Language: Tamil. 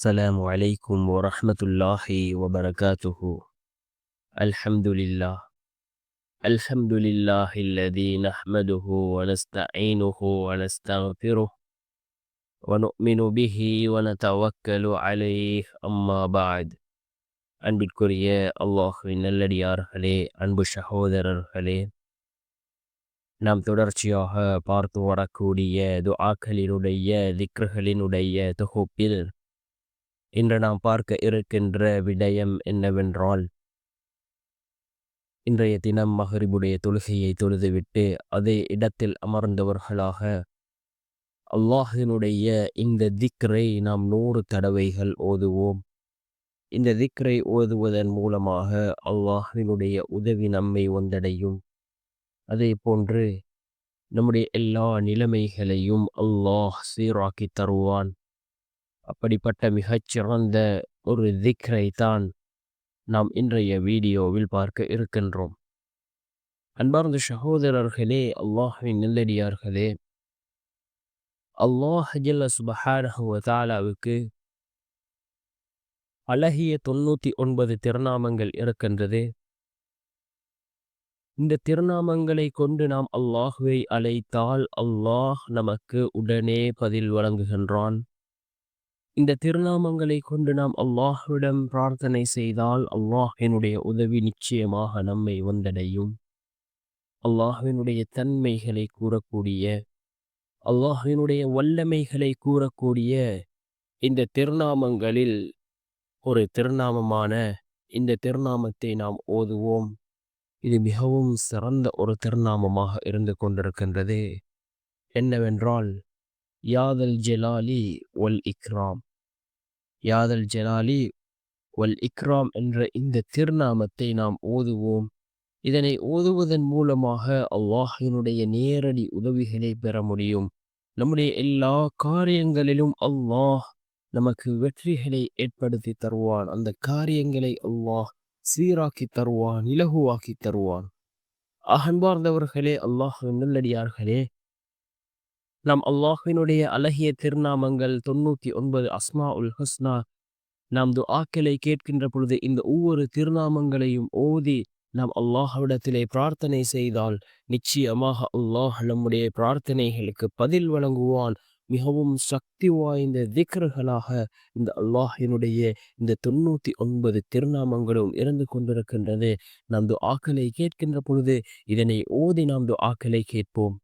السلام عليكم ورحمة الله وبركاته. الحمد لله. الحمد لله الذي نحمده ونستعينه ونستغفره ونؤمن به ونتوكل عليه. أما بعد. அன்பிற்குரிய அல்லாஹ்வின் நல்லடியார்களே, அன்பு சகோதரர்களே, நாம் தொடர்ச்சியாக பார்த்து வரக்கூடிய துஆக்களினுடைய திக்ருகளினுடைய தொகுப்பில் இன்று நாம் பார்க்க இருக்கின்ற விடயம் என்னவென்றால், இன்றைய தினம் மகரிபுடைய தொழுகையை தொழுதுவிட்டு அதே இடத்தில் அமர்ந்தவர்களாக அல்லாஹினுடைய இந்த திக்ரை நாம் 100 தடவைகள் ஓதுவோம். இந்த திக்ரை ஓதுவதன் மூலமாக அல்லாஹினுடைய உதவி நம்மை வந்தடையும். அதே போன்று நம்முடைய எல்லா நிலைமைகளையும் அல்லாஹ் சீராக்கி தருவான். அப்படிப்பட்ட மிகச்சிறந்த ஒரு திக்ரை தான் நாம் இன்றைய வீடியோவில் பார்க்க இருக்கின்றோம். அன்பார்ந்த சகோதரர்களே, அல்லாஹ்வின் நல்லடியார்களே, அல்லாஹ் ஜல்ல சுப்ஹானஹு வ தஆலாவுக்கு அழகிய 99 திருநாமங்கள் இருக்கின்றது. இந்த திருநாமங்களை கொண்டு நாம் அல்லாஹுவை அழைத்தால் அல்லாஹ் நமக்கு உடனே பதில் வழங்குகின்றான். இந்த திருநாமங்களை கொண்டு நாம் அல்லாஹ்விடம் பிரார்த்தனை செய்தால் அல்லாஹ்வினுடைய உதவி நிச்சயமாக நம்மை வந்தடையும். அல்லாஹ்வினுடைய தன்மைகளை கூறக்கூடிய, அல்லாஹ்வினுடைய வல்லமைகளை கூறக்கூடிய இந்த திருநாமங்களில் ஒரு திருநாமமான இந்த திருநாமத்தை நாம் ஓதுவோம். இது மிகவும் சிறந்த ஒரு திருநாமமாக இருந்து கொண்டிருக்கின்றது. என்னவென்றால், யாதல் ஜலாலி வல் இக்ராம். யாதல் ஜலாலி வல் இக்ராம் என்ற இந்த திருநாமத்தை நாம் ஓதுவோம். இதனை ஓதுவதன் மூலமாக அல்லாஹினுடைய நேரடி உதவிகளை பெற முடியும். நம்முடைய எல்லா காரியங்களிலும் அல்லாஹ் நமக்கு வெற்றிகளை ஏற்படுத்தி தருவான். அந்த காரியங்களை அல்லாஹ் சீராக்கி தருவான், இலகுவாக்கி தருவான். அன்பார்ந்தவர்களே, அல்லாஹ்வின் நல்லடியார்களே, நாம் அல்லாஹ்வினுடைய அழகிய திருநாமங்கள் 99 அஸ்மா உல் ஹுஸ்னா நாம் துஆக்களை கேட்கின்ற பொழுது இந்த ஒவ்வொரு திருநாமங்களையும் ஓதி நாம் அல்லாஹ்விடத்திலே பிரார்த்தனை செய்தால் நிச்சயமாக அல்லாஹ் நம்முடைய பிரார்த்தனைகளுக்கு பதில் வழங்குவான். மிகவும் சக்தி வாய்ந்த திக்ருகளாக இந்த அல்லாஹினுடைய இந்த 99 திருநாமங்களும் இருந்து கொண்டிருக்கின்றது. நாம் துஆக்களை கேட்கின்ற பொழுது இதனை ஓதி நாம் துஆக்களை கேட்போம்.